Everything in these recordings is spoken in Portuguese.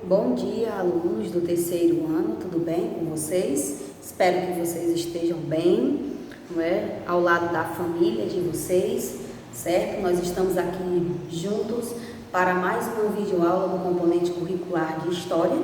Bom dia, alunos do terceiro ano, tudo bem com vocês? Espero que vocês estejam bem, não é? Ao lado da família de vocês, certo? Nós estamos aqui juntos para mais uma videoaula do componente curricular de História.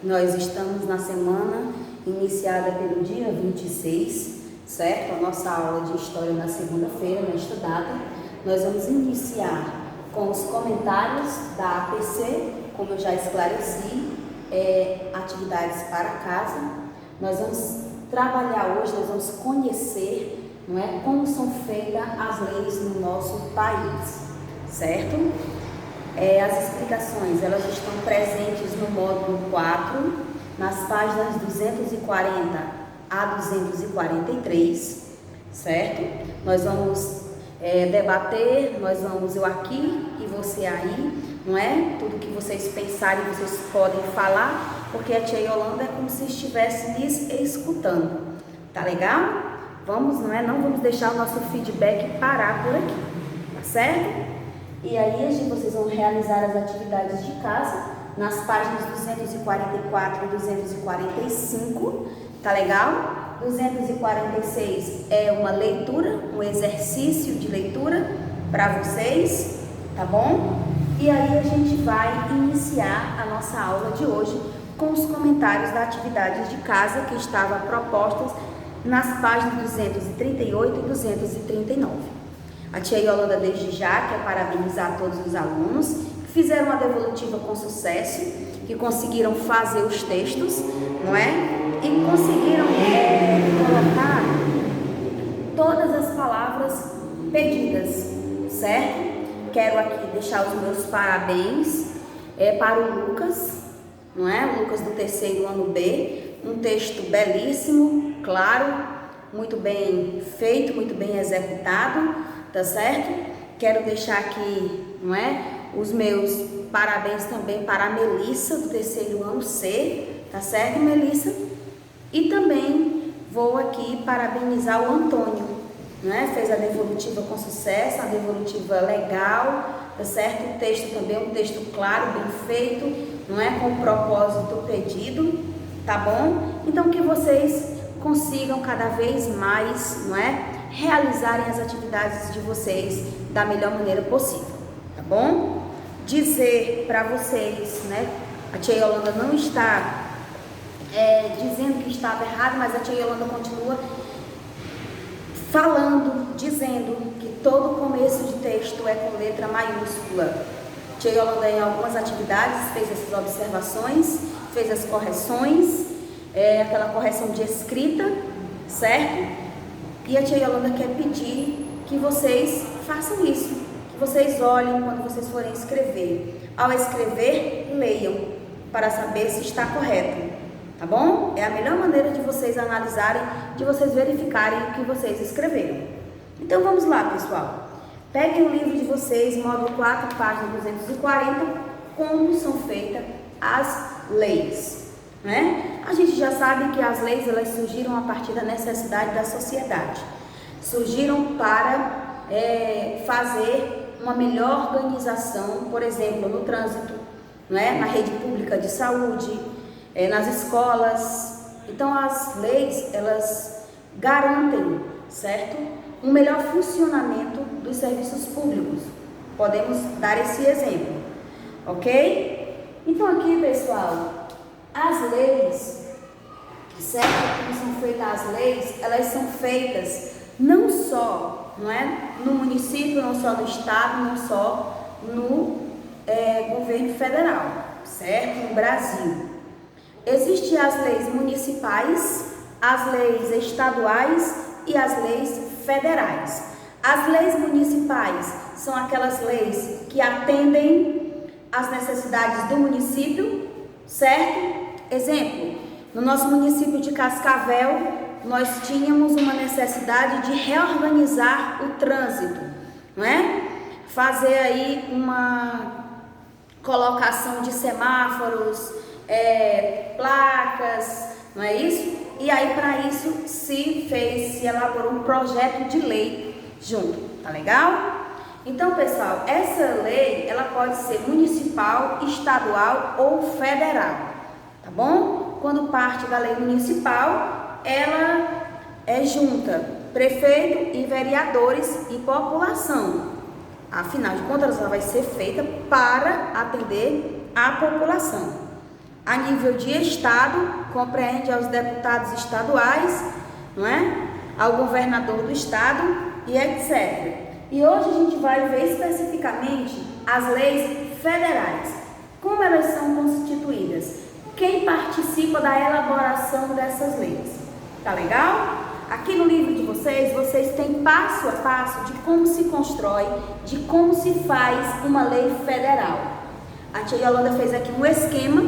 Nós estamos na semana iniciada pelo dia 26, certo? A nossa aula de História na segunda-feira, nesta data. Nós vamos iniciar com os comentários da APC, como eu já esclareci, atividades para casa. Nós vamos trabalhar hoje, nós vamos conhecer, não é, como são feitas as leis no nosso país, certo? As explicações, elas estão presentes no módulo 4, nas páginas 240 a 243, certo? Nós vamos debater, eu aqui e você aí, não é? Tudo que vocês pensarem, vocês podem falar, porque a tia Yolanda é como se estivesse lhes escutando, tá legal? Vamos, não vamos deixar o nosso feedback parar por aqui, tá certo? E aí vocês vão realizar as atividades de casa nas páginas 244 e 245, tá legal? 246 é uma leitura, um exercício de leitura para vocês, tá bom? E aí a gente vai iniciar a nossa aula de hoje com os comentários da atividade de casa que estava propostas nas páginas 238 e 239. A tia Yolanda desde já quer parabenizar todos os alunos que fizeram a devolutiva com sucesso, que conseguiram fazer os textos, não é? E conseguiram colocar todas as palavras pedidas, certo? Quero aqui deixar os meus parabéns para o Lucas, não é? O Lucas do terceiro ano B, um texto belíssimo, claro, muito bem feito, muito bem executado, tá certo? Quero deixar aqui, não é? Os meus parabéns também para a Melissa do terceiro ano C, tá certo, Melissa? E também vou aqui parabenizar o Antônio, né? Fez a devolutiva com sucesso, a devolutiva legal, tá certo? O texto também, um texto claro, bem feito, não é? Com o propósito pedido, tá bom? Então que vocês consigam cada vez mais, não é? Realizarem as atividades de vocês da melhor maneira possível, tá bom? Dizer para vocês, né? A tia Yolanda não está dizendo que estava errado, mas a tia Yolanda continua falando, dizendo que todo começo de texto é com letra maiúscula. A tia Yolanda em algumas atividades fez essas observações, fez as correções, aquela correção de escrita, certo? E a tia Yolanda quer pedir que vocês façam isso, que vocês olhem quando vocês forem escrever. Ao escrever, leiam para saber se está correto. Tá bom? É a melhor maneira de vocês analisarem, de vocês verificarem o que vocês escreveram. Então vamos lá, pessoal. Peguem o livro de vocês, módulo 4, página 240, como são feitas as leis, né? A gente já sabe que as leis, elas surgiram a partir da necessidade da sociedade. Surgiram para fazer uma melhor organização, por exemplo, no trânsito, né? Na rede pública de saúde, nas escolas. Então as leis, elas garantem, certo? Um melhor funcionamento dos serviços públicos. Podemos dar esse exemplo, ok? Então aqui, pessoal, as leis, certo? Como são feitas as leis, elas são feitas não só, não é? No município, não só no estado, não só no governo federal, certo? No Brasil. Existem as leis municipais, as leis estaduais e as leis federais. As leis municipais são aquelas leis que atendem às necessidades do município, certo? Exemplo, no nosso município de Cascavel, nós tínhamos uma necessidade de reorganizar o trânsito, não é? Fazer aí uma colocação de semáforos, placas, não é isso? E aí para isso se elaborou um projeto de lei junto, tá legal? Então, pessoal, essa lei, ela pode ser municipal, estadual ou federal, tá bom? Quando parte da lei municipal, ela junta prefeito e vereadores e população. Afinal de contas, ela vai ser feita para atender a população. A nível de estado, compreende aos deputados estaduais, não é? Ao governador do estado e etc. E hoje a gente vai ver especificamente as leis federais, como elas são constituídas, quem participa da elaboração dessas leis. Tá legal? Aqui no livro de vocês têm passo a passo de como se constrói, de como se faz uma lei federal. A tia Yolanda fez aqui um esquema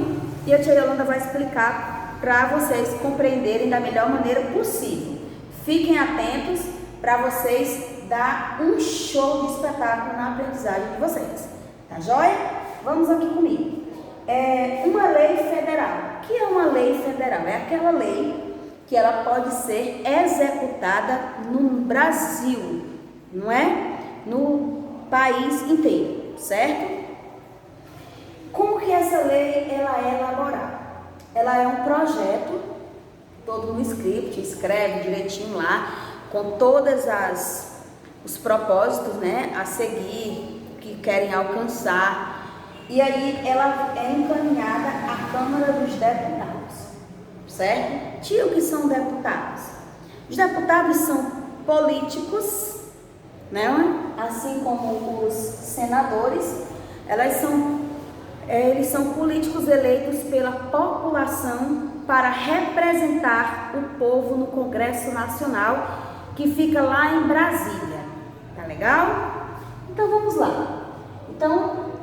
e a tia Yolanda vai explicar para vocês compreenderem da melhor maneira possível. Fiquem atentos para vocês dar um show de espetáculo na aprendizagem de vocês. Tá joia? Vamos aqui comigo. Uma lei federal. O que é uma lei federal? É aquela lei que ela pode ser executada no Brasil, não é? No país inteiro, certo? Como que essa lei ela é elaborada? Ela é um projeto, todo no script, escreve direitinho lá, com todas os propósitos, né, a seguir, que querem alcançar, e aí ela é encaminhada à Câmara dos Deputados, certo? Tio, que são deputados? Os deputados são políticos, né? Assim como os senadores, eles são políticos eleitos pela população para representar o povo no Congresso Nacional, que fica lá em Brasília. Tá legal? Então vamos lá. Então,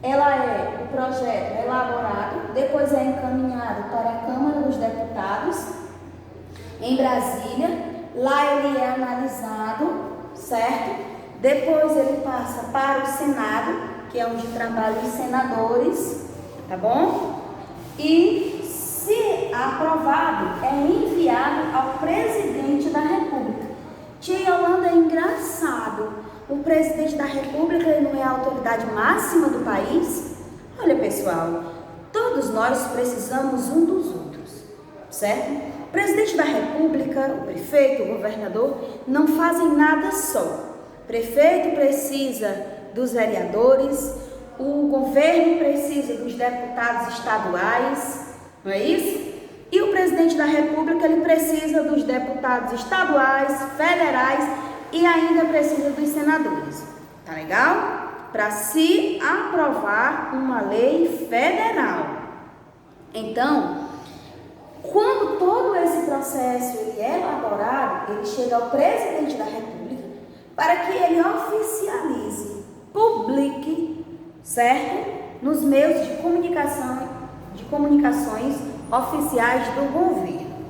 o projeto é elaborado, depois é encaminhado para a Câmara dos Deputados em Brasília. Lá ele é analisado, certo? Depois ele passa para o Senado, que é onde trabalham os senadores, tá bom? E, se aprovado, é enviado ao presidente da República. Tia Yolanda, é engraçado. O presidente da República, ele não é a autoridade máxima do país? Olha, pessoal, todos nós precisamos um dos outros, certo? O presidente da República, o prefeito, o governador, não fazem nada só. O prefeito precisa dos vereadores, o governo precisa dos deputados estaduais, não é isso? E o presidente da República, ele precisa dos deputados estaduais, federais e ainda precisa dos senadores. Tá legal? Para se aprovar uma lei federal. Então, quando todo esse processo ele é elaborado, ele chega ao presidente da República para que ele oficialize, publique, certo? Nos meios de comunicações oficiais do governo.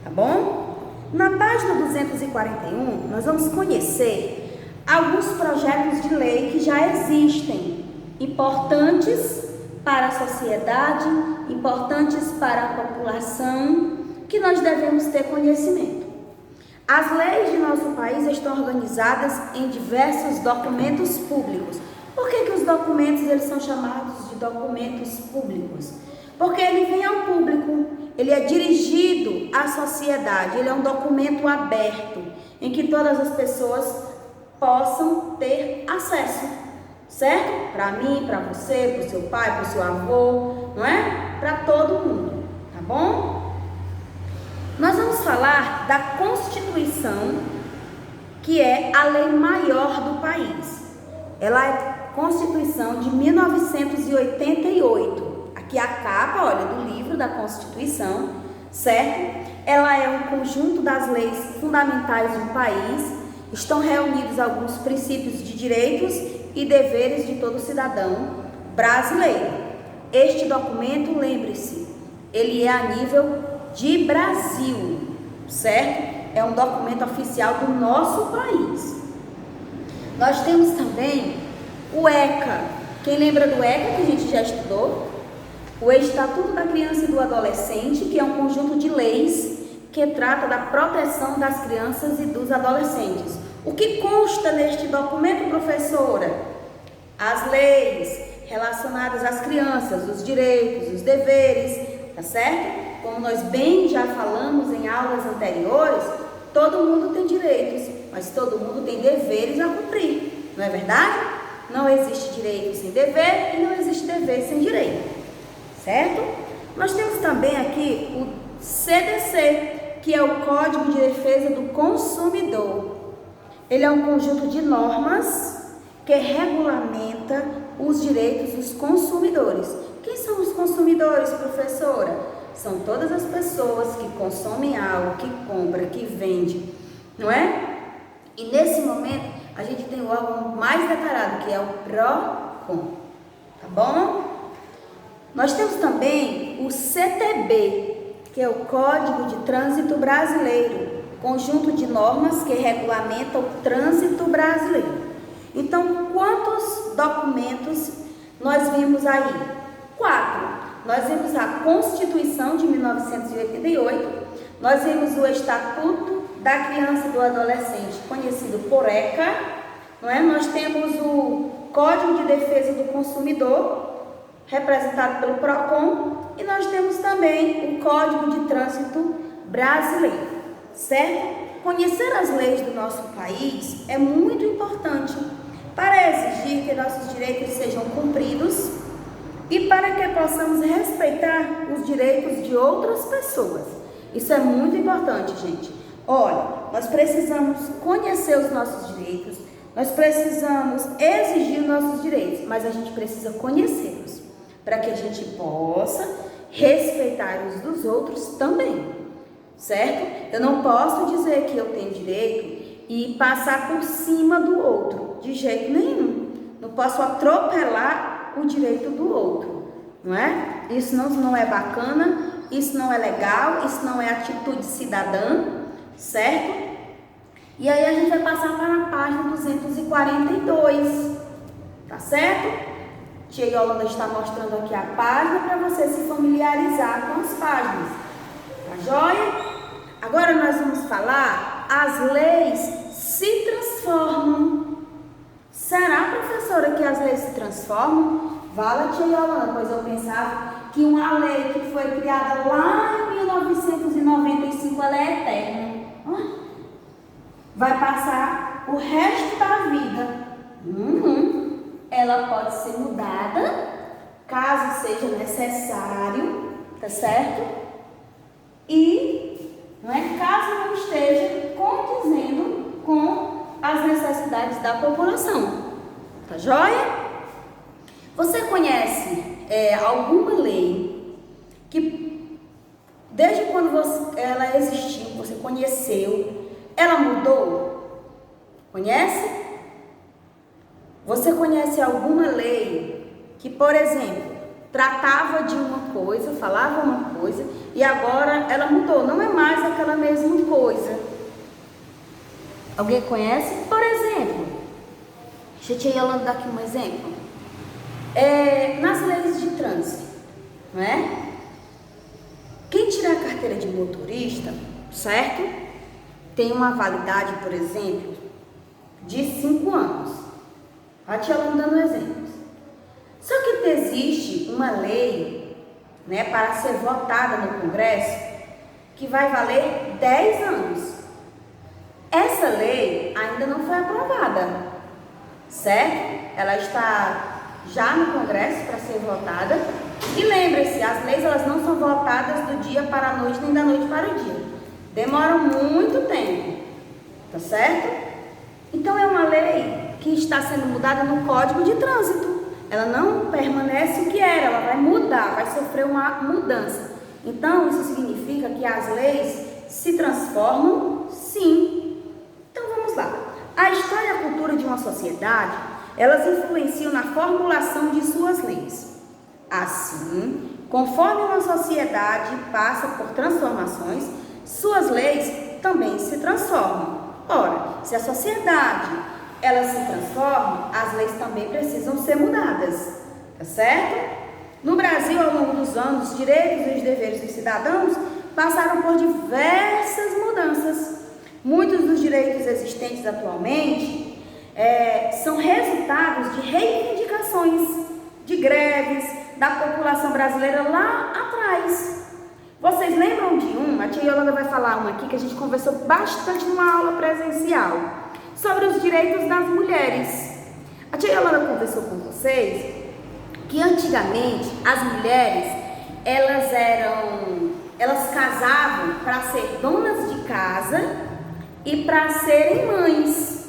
Tá bom? Na página 241, nós vamos conhecer alguns projetos de lei que já existem, importantes para a sociedade, importantes para a população, que nós devemos ter conhecimento. As leis de nosso país estão organizadas em diversos documentos públicos. Por que os documentos eles são chamados de documentos públicos? Porque ele vem ao público, ele é dirigido à sociedade, ele é um documento aberto, em que todas as pessoas possam ter acesso, certo? Para mim, para você, para o seu pai, para o seu avô, não é? Para todo mundo, tá bom? Nós vamos falar da Constituição, que é a lei maior do país. Ela é Constituição de 1988. Aqui a capa, olha, do livro da Constituição, certo? Ela é um conjunto das leis fundamentais do país. Estão reunidos alguns princípios de direitos e deveres de todo cidadão brasileiro. Este documento, lembre-se, ele é a nível de Brasil, certo? É um documento oficial do nosso país. Nós temos também o ECA. Quem lembra do ECA, que a gente já estudou? O Estatuto da Criança e do Adolescente, que é um conjunto de leis que trata da proteção das crianças e dos adolescentes. O que consta neste documento, professora? As leis relacionadas às crianças, os direitos, os deveres, tá certo? Como nós bem já falamos em aulas anteriores, todo mundo tem direitos, mas todo mundo tem deveres a cumprir, não é verdade? Não existe direito sem dever e não existe dever sem direito, certo? Nós temos também aqui o CDC, que é o Código de Defesa do Consumidor. Ele é um conjunto de normas que regulamenta os direitos dos consumidores. Quem são os consumidores, professora? São todas as pessoas que consomem algo, que compra, que vende, não é? E nesse momento a gente tem o órgão mais detalhado, que é o PROCON, tá bom? Nós temos também o CTB, que é o Código de Trânsito Brasileiro, conjunto de normas que regulamenta o trânsito brasileiro. Então, quantos documentos nós vimos aí? 4. Nós vimos a Constituição de 1988, nós vimos o Estatuto da Criança e do Adolescente, conhecido por ECA, não é? Nós temos o Código de Defesa do Consumidor, representado pelo PROCON, e nós temos também o Código de Trânsito Brasileiro, certo? Conhecer as leis do nosso país é muito importante para exigir que nossos direitos sejam cumpridos e para que possamos respeitar os direitos de outras pessoas. Isso é muito importante, gente. Olha, nós precisamos conhecer os nossos direitos, nós precisamos exigir os nossos direitos, mas a gente precisa conhecê-los para que a gente possa respeitar os dos outros também, certo? Eu não posso dizer que eu tenho direito e passar por cima do outro, de jeito nenhum. Não posso atropelar o direito do outro, não é? Isso não é bacana, isso não é legal, isso não é atitude cidadã, certo? E aí a gente vai passar para a página 242, tá certo? Tia Yolanda está mostrando aqui a página para você se familiarizar com as páginas, tá joia? Agora nós vamos falar, as leis se transformam. Será, professora, que as leis se transformam? Vala, tia Yolanda, pois eu pensava que uma lei que foi criada lá em 1995, ela é eterna. Vai passar o resto da vida. Ela pode ser mudada, caso seja necessário, tá certo? E, não é, caso não esteja condizendo com as necessidades da população, tá joia? Você conhece alguma lei que, desde quando ela existiu, você conheceu, ela mudou? Conhece? Você conhece alguma lei que, por exemplo, tratava de uma coisa, falava uma coisa e agora ela mudou, não é mais aquela mesma coisa? Alguém conhece? Por exemplo, deixa eu Yolanda dar aqui um exemplo. Nas leis de trânsito, não é? Quem tira a carteira de motorista, certo? Tem uma validade, por exemplo, de 5 anos. A tia Yolanda dando exemplos. Só que existe uma lei, né, para ser votada no Congresso, que vai valer 10 anos. Essa lei ainda não foi aprovada, certo? Ela está já no Congresso para ser votada. E lembre-se, as leis elas não são votadas do dia para a noite, nem da noite para o dia. Demoram muito tempo, tá certo? Então é uma lei que está sendo mudada no Código de Trânsito. Ela não permanece o que era, ela vai mudar, vai sofrer uma mudança. Então isso significa que as leis se transformam, sim. Então vamos lá. A história e a cultura de uma sociedade, elas influenciam na formulação de suas leis. Assim, conforme uma sociedade passa por transformações, suas leis também se transformam. Ora, se a sociedade ela se transforma, as leis também precisam ser mudadas, tá certo? No Brasil, ao longo dos anos, os direitos e os deveres dos cidadãos passaram por diversas mudanças. Muitos dos direitos existentes atualmente são resultados de reivindicações, de greves da população brasileira lá atrás. Vocês lembram de a tia Yolanda vai falar uma aqui que a gente conversou bastante numa aula presencial, sobre os direitos das mulheres. A tia Yolanda conversou com vocês que antigamente as mulheres, elas casavam para ser donas de casa e para serem mães.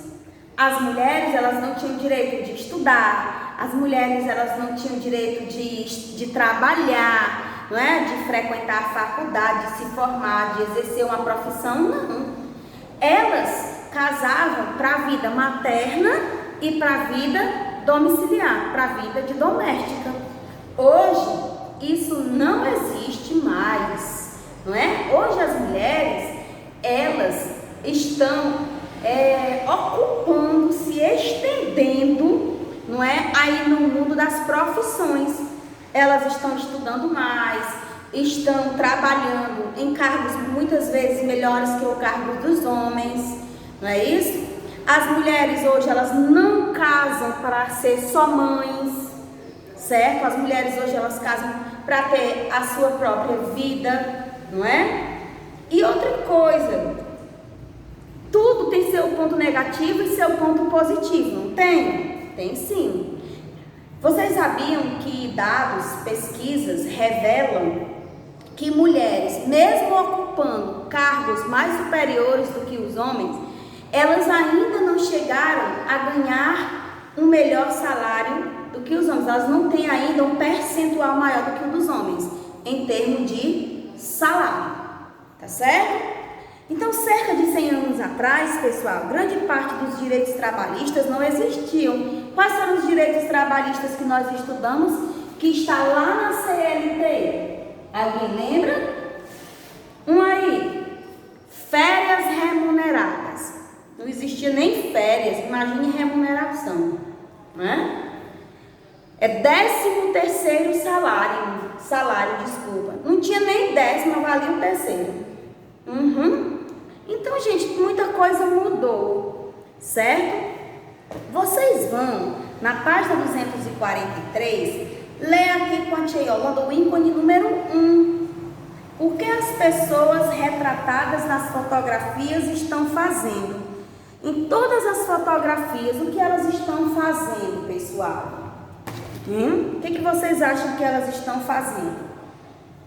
As mulheres, elas não tinham direito de estudar, as mulheres, elas não tinham direito de trabalhar, não é? De frequentar a faculdade, de se formar, de exercer uma profissão, não. Elas casavam para a vida materna e para a vida domiciliar, para a vida de doméstica. Hoje, isso não existe mais, não é? Hoje as mulheres, elas estão ocupando, se estendendo, não é? Aí no mundo das profissões. Elas estão estudando mais, estão trabalhando em cargos muitas vezes melhores que o cargo dos homens, não é isso? As mulheres hoje, elas não casam para ser só mães, certo? As mulheres hoje, elas casam para ter a sua própria vida, não é? E outra coisa, tudo tem seu ponto negativo e seu ponto positivo, não tem? Tem sim. Vocês sabiam que dados, pesquisas revelam que mulheres, mesmo ocupando cargos mais superiores do que os homens, elas ainda não chegaram a ganhar um melhor salário do que os homens. Elas não têm ainda um percentual maior do que o dos homens, em termos de salário, tá certo? Então, cerca de 100 anos atrás, pessoal, grande parte dos direitos trabalhistas não existiam. Quais foram os direitos trabalhistas que nós estudamos, que está lá na CLT? Alguém lembra? Aí, férias remuneradas. Não existia nem férias, imagine remuneração, não é? É 13º salário, desculpa. Não tinha nem 10º, valia o terceiro. Então, gente, muita coisa mudou, certo? Vocês vão na página 243, ler aqui com a tia Yolanda o ícone número 1. O que as pessoas retratadas nas fotografias estão fazendo? Em todas as fotografias, o que elas estão fazendo, pessoal? O que vocês acham que elas estão fazendo?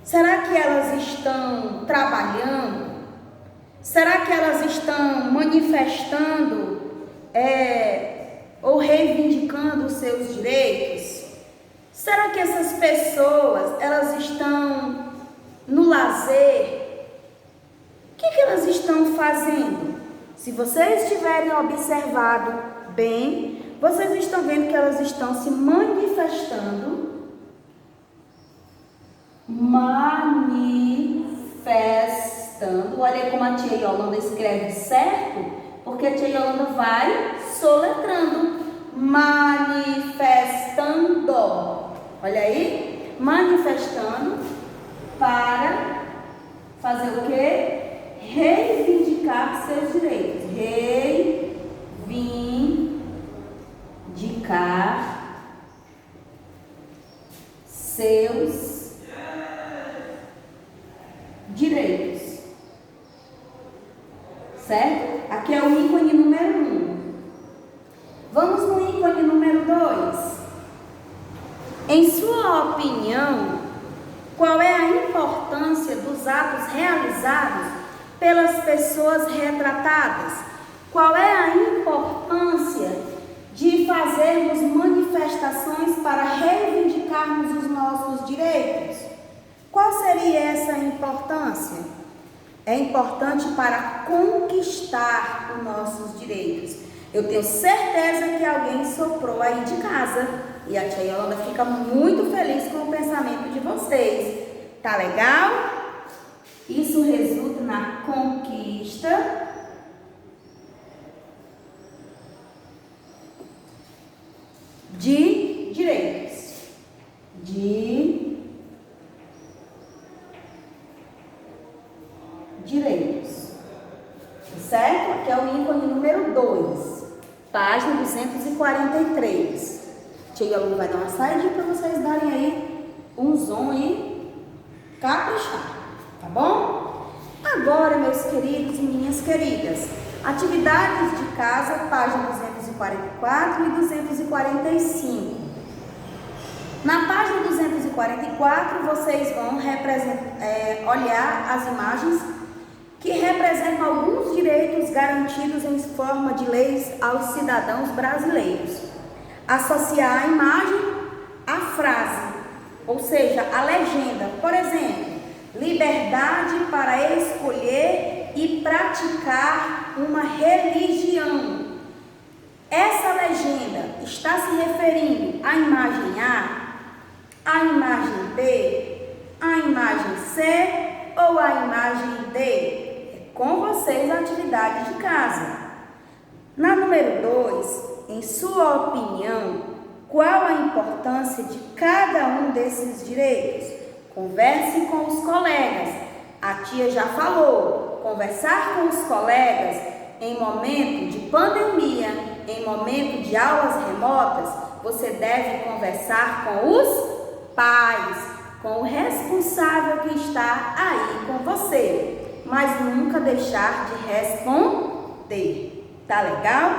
Será que elas estão trabalhando? Será que elas estão manifestando ou reivindicando os seus direitos? Será que essas pessoas, elas estão no lazer? O que elas estão fazendo? Se vocês tiverem observado bem, vocês estão vendo que elas estão se manifestando. Olha como a tia Yolanda escreve certo, porque a tia Yolanda vai soletrando. Manifestando. Olha aí, manifestando para fazer o quê? Reivindicar seus direitos. Reivindicar seus direitos. Certo? Aqui é o ícone número 1. Vamos no ícone número 2. Em sua opinião, qual é a importância dos atos realizados pelas pessoas retratadas? Qual é a importância de fazermos manifestações para reivindicarmos os nossos direitos? Qual seria essa importância? É importante para conquistar os nossos direitos. Eu tenho certeza que alguém soprou aí de casa e a tia Yolanda fica muito feliz com o pensamento de vocês. Tá legal? Isso resulta na conquista de direitos. Direitos. certo? Aqui é o ícone número 2, página 243. Tia Aluno vai dar uma saída para vocês darem aí um zoom e caprichar, tá bom? Agora, meus queridos e minhas queridas, atividades de casa, página 244 e 245. Na página 244, vocês vão olhar as imagens que representam alguns direitos garantidos em forma de leis aos cidadãos brasileiros. Associar a imagem à frase, ou seja, a legenda. Por exemplo, liberdade para escolher e praticar uma religião. Essa legenda está se referindo à imagem A, à imagem B, à imagem C ou à imagem D? É com vocês a atividade de casa. Na número 2, em sua opinião, qual a importância de cada um desses direitos? Converse com os colegas. A tia já falou, conversar com os colegas em momento de pandemia, em momento de aulas remotas, você deve conversar com os pais, com o responsável que está aí com você, mas nunca deixar de responder. Tá legal?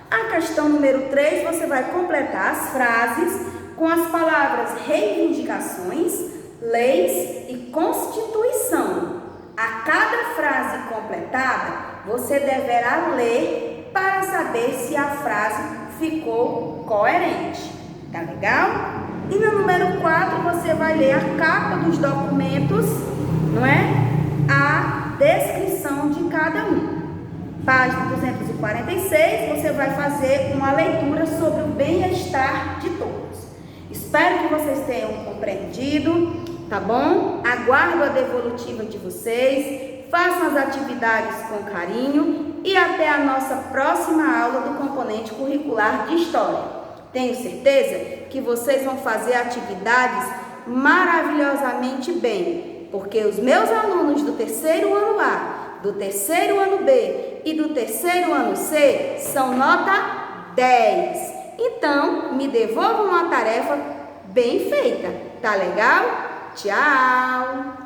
A questão número 3, você vai completar as frases com as palavras reivindicações, leis e constituição. A cada frase completada, você deverá ler para saber se a frase ficou coerente. Tá legal? E no número 4, você vai ler a capa dos documentos, não é? A descrição de cada um. Página 246, você vai fazer uma leitura sobre o bem-estar de todos. Espero que vocês tenham compreendido, tá bom? Aguardo a devolutiva de vocês, façam as atividades com carinho e até a nossa próxima aula do componente curricular de História. Tenho certeza que vocês vão fazer atividades maravilhosamente bem, porque os meus alunos do terceiro ano A, do terceiro ano B e do terceiro ano C são nota 10. Então, me devolvam uma tarefa bem feita, tá legal? Tchau!